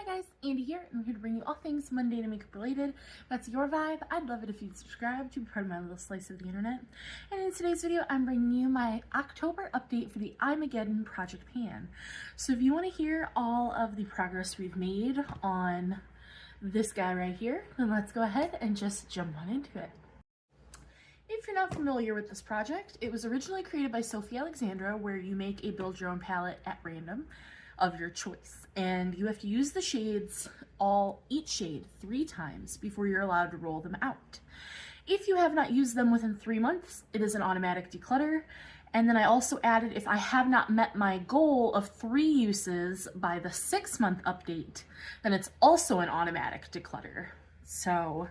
Hi guys, Andy here, and I'm here to bring you all things mundane and makeup related. If that's your vibe, I'd love it if you'd subscribe to be part of my little slice of the internet. And in today's video, I'm bringing you my October update for the Eyemageddon Project Pan. So if you want to hear all of the progress we've made on this guy right here, then let's go ahead and just jump on into it. If you're not familiar with this project, it was originally created by Sophie Alexandra, where you make a build your own palette at random of your choice, and you have to use the shades, each shade 3 times before you're allowed to roll them out. If you have not used them within 3 months, it is an automatic declutter. And then I also added, if I have not met my goal of 3 uses by the 6-month update, then it's also an automatic declutter. So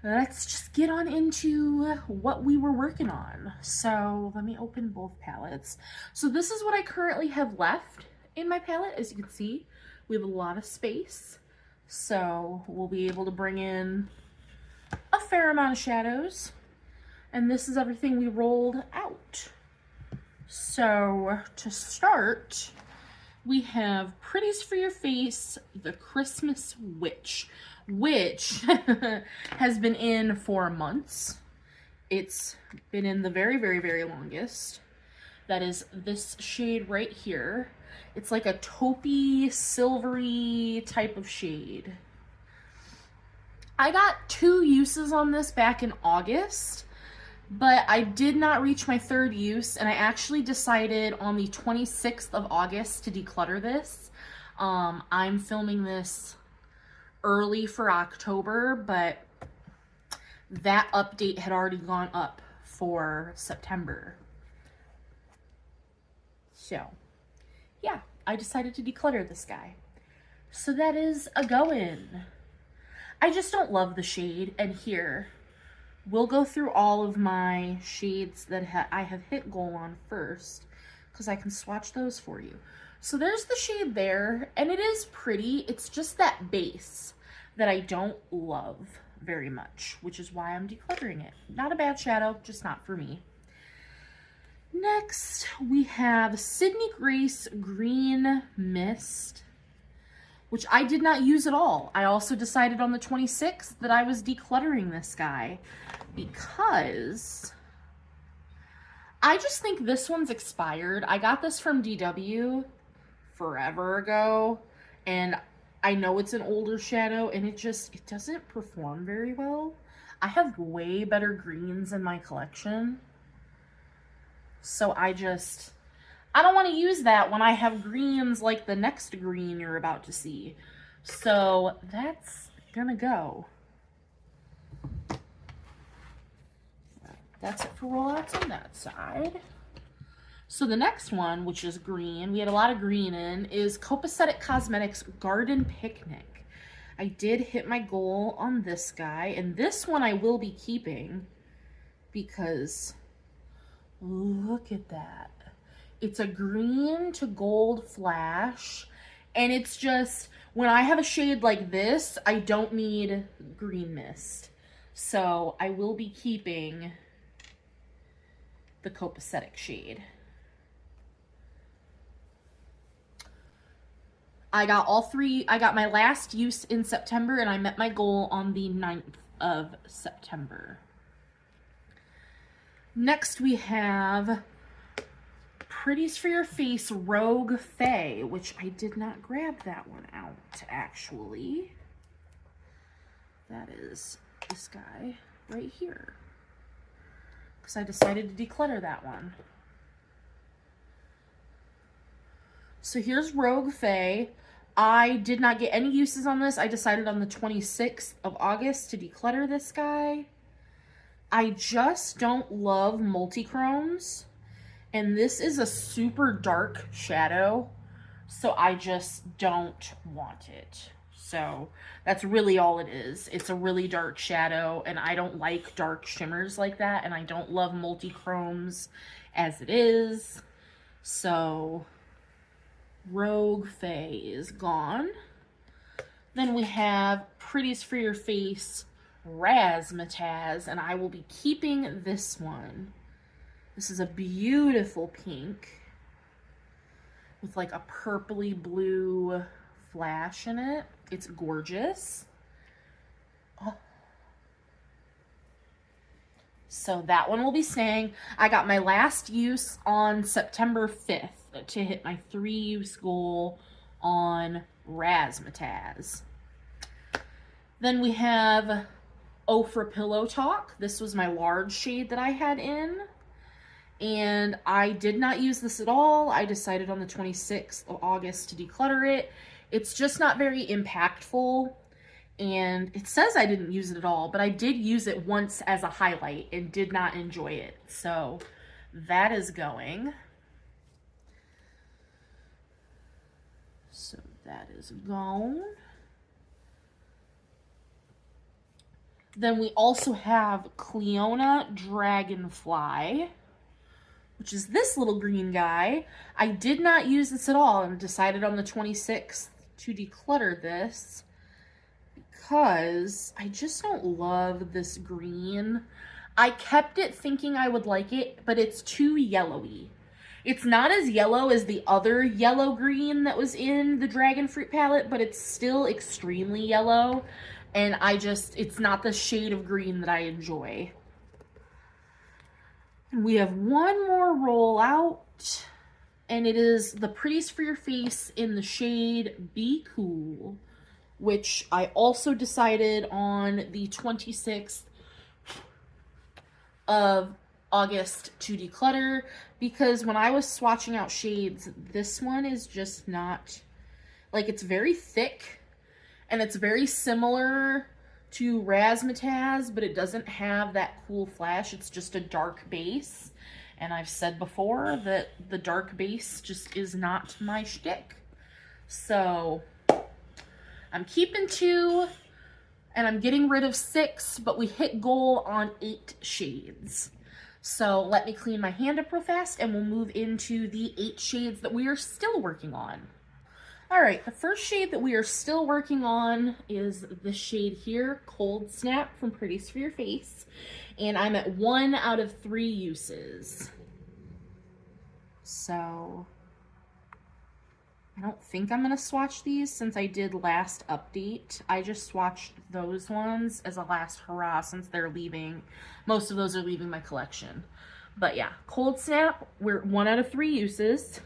let's just get on into what we were working on. So let me open both palettes. So this is what I currently have left in my palette. As you can see, we have a lot of space. So we'll be able to bring in a fair amount of shadows. And this is everything we rolled out. So to start, we have Pretties for Your Face, the Christmas Witch, which has been in for months. It's been in the very, very, very longest. That is this shade right here. It's like a taupey, silvery type of shade. I got 2 uses on this back in August, but I did not reach my 3rd use, and I actually decided on the 26th of August to declutter this. I'm filming this early for October, but that update had already gone up for September. So yeah, I decided to declutter this guy. So that is a go-in. I just don't love the shade, and here we'll go through all of my shades that I have hit goal on first, because I can swatch those for you. So there's the shade there, and it is pretty. It's just that base that I don't love very much, which is why I'm decluttering it. Not a bad shadow, just not for me. Next, we have Sydney Grace Green Mist, which I did not use at all. I also decided on the 26th that I was decluttering this guy because I just think this one's expired. I got this from DW forever ago, and I know it's an older shadow, and it doesn't perform very well. I have way better greens in my collection. So I don't want to use that when I have greens like the next green you're about to see. So that's gonna go. That's it for rollouts on that side. So the next one, which is green, we had a lot of green in, is Copacetic Cosmetics Garden Picnic. I did hit my goal on this guy, and this one I will be keeping because look at that. It's a green to gold flash, and it's just, when I have a shade like this, I don't need green mist. So I will be keeping the Copacetic shade. I got all 3, I got my last use in September, and I met my goal on the 9th of September. Next we have Pretties for Your Face Rogue Fae, which I did not grab that one out, actually. That is this guy right here, because I decided to declutter that one. So here's Rogue Fae. I did not get any uses on this. I decided on the 26th of August to declutter this guy. I just don't love multi-chromes, and this is a super dark shadow, so I just don't want it. So that's really all it is. It's a really dark shadow, and I don't like dark shimmers like that, and I don't love multi-chromes as it is. So Rogue Fae is gone. Then we have Pretties for Your Face Razzmatazz, and I will be keeping this one. This is a beautiful pink with like a purpley blue flash in it. It's gorgeous. Oh. So that one will be staying. I got my last use on September 5th to hit my 3-use goal on Razzmatazz. Then we have Ofra Pillow Talk. This was my large shade that I had in. And I did not use this at all. I decided on the 26th of August to declutter it. It's just not very impactful. And it says I didn't use it at all, but I did use it once as a highlight and did not enjoy it. So that is going. So that is gone. Then we also have Cleona Dragonfly, which is this little green guy. I did not use this at all and decided on the 26th to declutter this because I just don't love this green. I kept it thinking I would like it, but it's too yellowy. It's not as yellow as the other yellow green that was in the Dragon Fruit palette, but it's still extremely yellow. And it's not the shade of green that I enjoy. We have one more rollout, and it is the Pretties for Your Face in the shade Be Cool, which I also decided on the 26th of August to declutter, because when I was swatching out shades, this one is just not, like, it's very thick, and it's very similar to Razzmatazz, but it doesn't have that cool flash. It's just a dark base. And I've said before that the dark base just is not my shtick. So I'm keeping 2 and I'm getting rid of 6, but we hit goal on 8 shades. So let me clean my hand up real fast and we'll move into the 8 shades that we are still working on. All right, the first shade that we are still working on is this shade here, Cold Snap from Pretties for Your Face. And I'm at 1 out of 3 uses. So I don't think I'm gonna swatch these since I did last update. I just swatched those ones as a last hurrah since they're leaving. Most of those are leaving my collection. But yeah, Cold Snap, we're 1 out of 3 uses.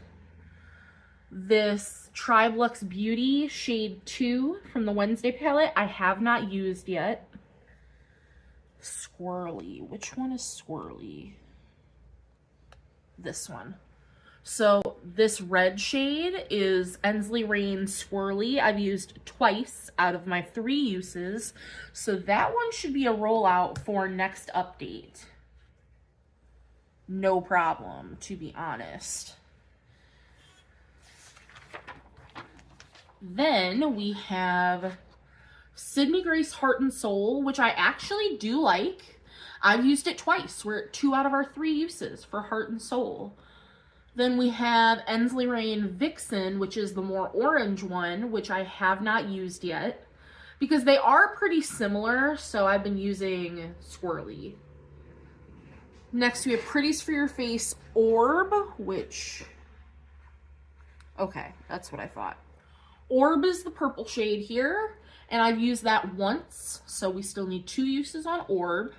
This Tribluxe Beauty shade 2 from the Wednesday palette, I have not used yet. Squirrely, which one is Squirrely? This one. So this red shade is Ensley Rain Squirrely. I've used twice out of my 3 uses. So that one should be a rollout for next update. No problem, to be honest. Then we have Sydney Grace Heart and Soul, which I actually do like. I've used it twice. We're at 2 out of our 3 uses for Heart and Soul. Then we have Ensley Rain Vixen, which is the more orange one, which I have not used yet because they are pretty similar, so I've been using Squirrely. Next we have Pretties for Your Face Orb, which, okay, that's what I thought. Orb is the purple shade here, and I've used that once, so we still need 2 uses on Orb.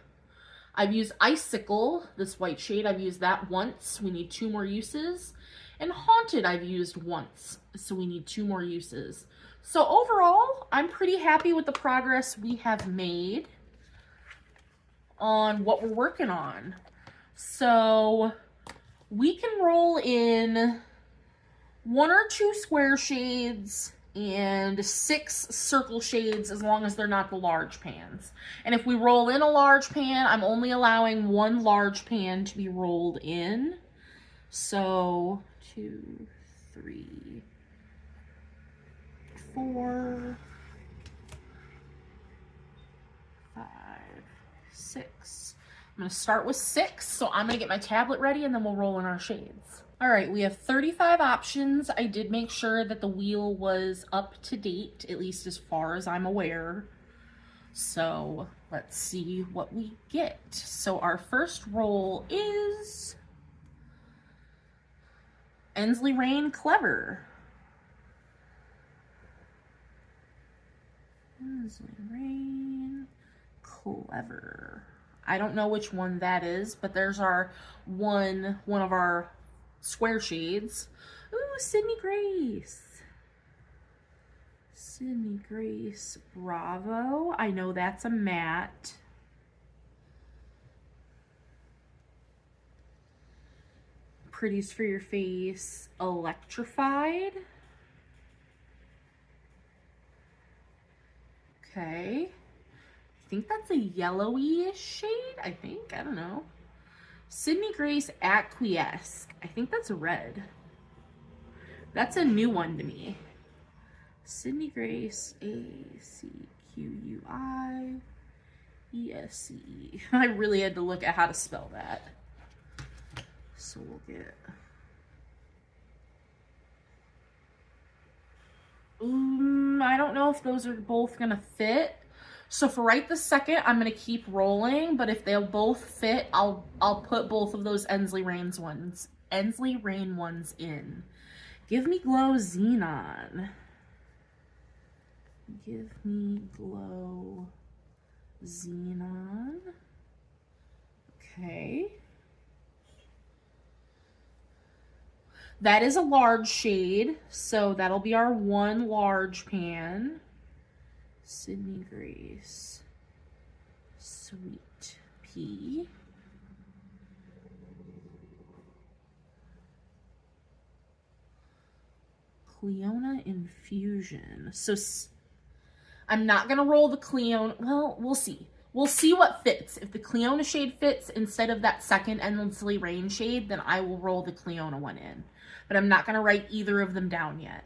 I've used Icicle, this white shade, I've used that once, we need 2 more uses. And Haunted I've used once, so we need 2 more uses. So overall, I'm pretty happy with the progress we have made on what we're working on. So we can roll in 1 or 2 square shades and 6 circle shades as long as they're not the large pans. And if we roll in a large pan, I'm only allowing 1 large pan to be rolled in. So 2, 3, 4, 5, 6. I'm going to start with 6, so I'm going to get my tablet ready and then we'll roll in our shades. All right, we have 35 options. I did make sure that the wheel was up to date, at least as far as I'm aware. So let's see what we get. So our first roll is Ensley Rain Clever. Ensley Rain. Clever. I don't know which one that is, but there's our one of our square shades. Ooh, Sydney Grace. Sydney Grace Bravo. I know that's a matte. Pretties for Your Face Electrified. Okay. I think that's a yellowy shade, I think. I don't know. Sydney Grace Acquiesce. I think that's a red. That's a new one to me. Sydney Grace Acquiesce. I really had to look at how to spell that. So we'll get... I don't know if those are both gonna fit. So for right this second, I'm gonna keep rolling, but if they'll both fit, I'll put both of those Ensley Rain ones in. Give Me Glow Xenon. Give Me Glow Xenon. Okay. That is a large shade, so that'll be our one large pan. Sydney Grace Sweet Pea. Cleona Infusion. So I'm not going to roll the Cleona. Well, we'll see. We'll see what fits. If the Cleona shade fits instead of that second Ensley Rain shade, then I will roll the Cleona one in. But I'm not going to write either of them down yet.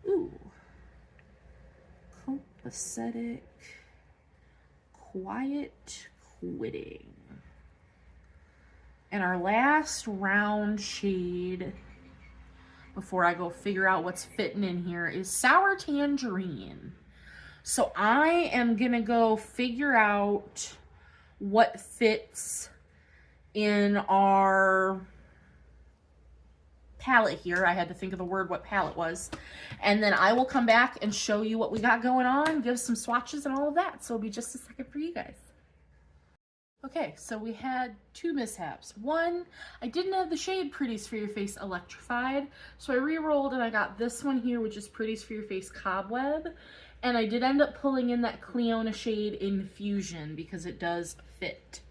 Ooh. Copacetic Quiet Quitting. And our last round shade before I go figure out what's fitting in here is Sour Tangerine. So I am going to go figure out what fits in our palette here. I had to think of the word what palette was. And then I will come back and show you what we got going on, give some swatches and all of that. So it'll be just a second for you guys. Okay, so we had two mishaps. One, I didn't have the shade Pretties for Your Face Electrified, so I re-rolled and I got this one here, which is Pretties for Your Face Cobweb. And I did end up pulling in that Cleona shade Infusion because it does fit.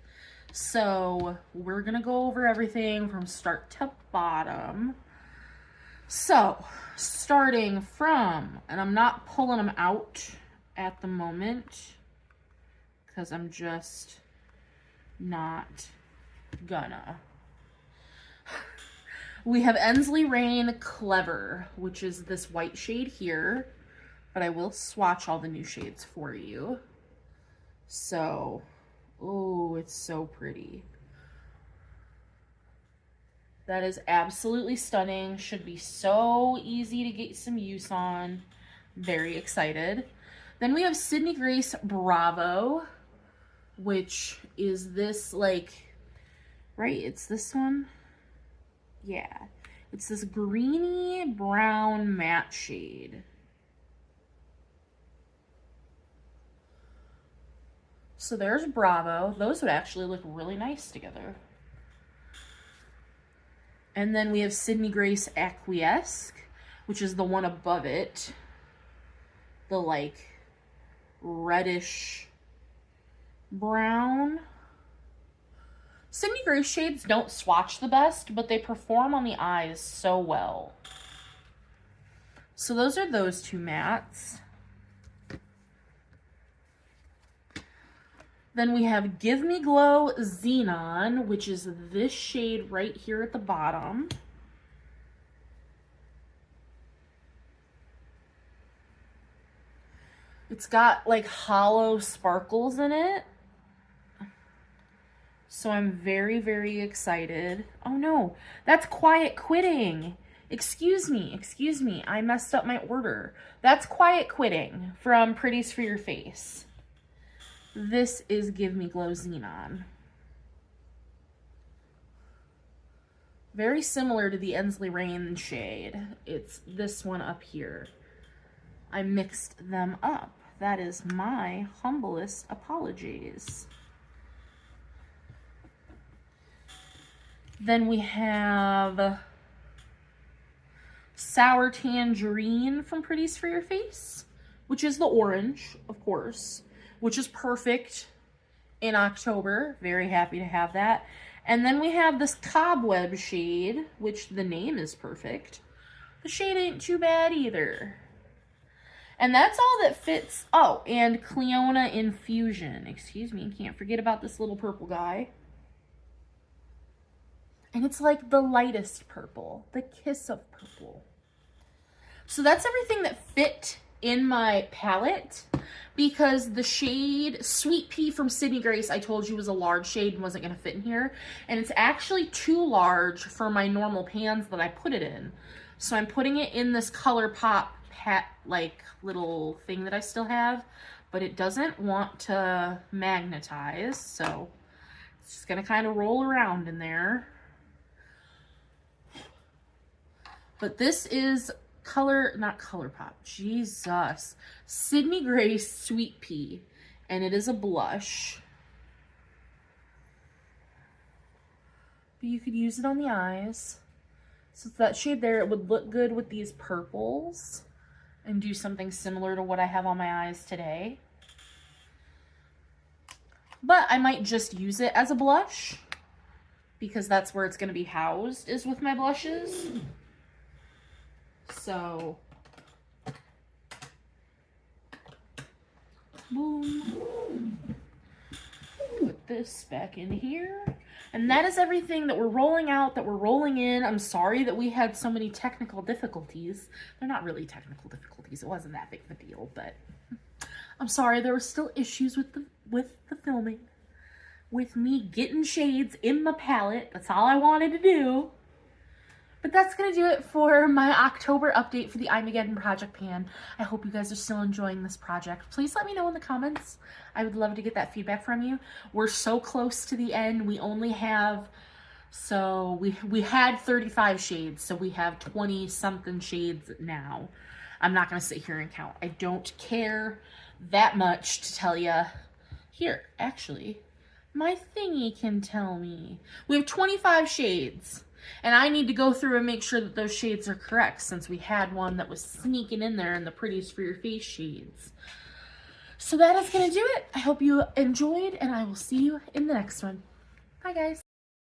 So we're gonna go over everything from start to bottom. So starting from, and I'm not pulling them out at the moment because I'm just not gonna. We have Ensley Rain Clever, which is this white shade here, but I will swatch all the new shades for you. So, oh, it's so pretty. That is absolutely stunning. Should be so easy to get some use on. Very excited. Then we have Sydney Grace Bravo, which is this like, right? It's this one. Yeah. It's this greeny brown matte shade. So there's Bravo. Those would actually look really nice together. And then we have Sydney Grace Acquiesce, which is the one above it. The like reddish brown. Sydney Grace shades don't swatch the best, but they perform on the eyes so well. So those are those two mattes. Then we have Give Me Glow Xenon, which is this shade right here at the bottom. It's got like hollow sparkles in it. So I'm very, very excited. Oh no, that's Quiet Quitting. Excuse me, I messed up my order. That's Quiet Quitting from Pretties for Your Face. This is Give Me Glow Xenon. Very similar to the Ensley Rain shade. It's this one up here. I mixed them up. That is my humblest apologies. Then we have Sour Tangerine from Pretties for Your Face, which is the orange, of course, which is perfect in October. Very happy to have that. And then we have this Cobweb shade, which the name is perfect. The shade ain't too bad either. And that's all that fits. Oh, and Cleona Infusion. Excuse me, can't forget about this little purple guy. And it's like the lightest purple, the kiss of purple. So that's everything that fit in my palette, because the shade Sweet Pea from Sydney Grace, I told you was a large shade and wasn't going to fit in here. And it's actually too large for my normal pans that I put it in. So I'm putting it in this ColourPop like little thing that I still have, but it doesn't want to magnetize, so it's just gonna kind of roll around in there. But this is not ColourPop, Jesus, Sydney Grace Sweet Pea, and it is a blush. But you could use it on the eyes. So it's that shade there. It would look good with these purples and do something similar to what I have on my eyes today. But I might just use it as a blush, because that's where it's going to be housed, is with my blushes. So, boom. Put this back in here. And that is everything that we're rolling out, that we're rolling in. I'm sorry that we had so many technical difficulties. They're not really technical difficulties. It wasn't that big of a deal, but I'm sorry there were still issues with the filming. With me getting shades in my palette. That's all I wanted to do. But that's going to do it for my October update for the Eyemageddon project pan. I hope you guys are still enjoying this project. Please let me know in the comments. I would love to get that feedback from you. We're so close to the end. We only have, so we had 35 shades, so we have 20 something shades now. I'm not going to sit here and count. I don't care that much to tell you. Here, actually, my thingy can tell me. We have 25 shades. And I need to go through and make sure that those shades are correct, since we had one that was sneaking in there in the Pretties for Your Face shades. So that is going to do it. I hope you enjoyed, and I will see you in the next one. Bye, guys.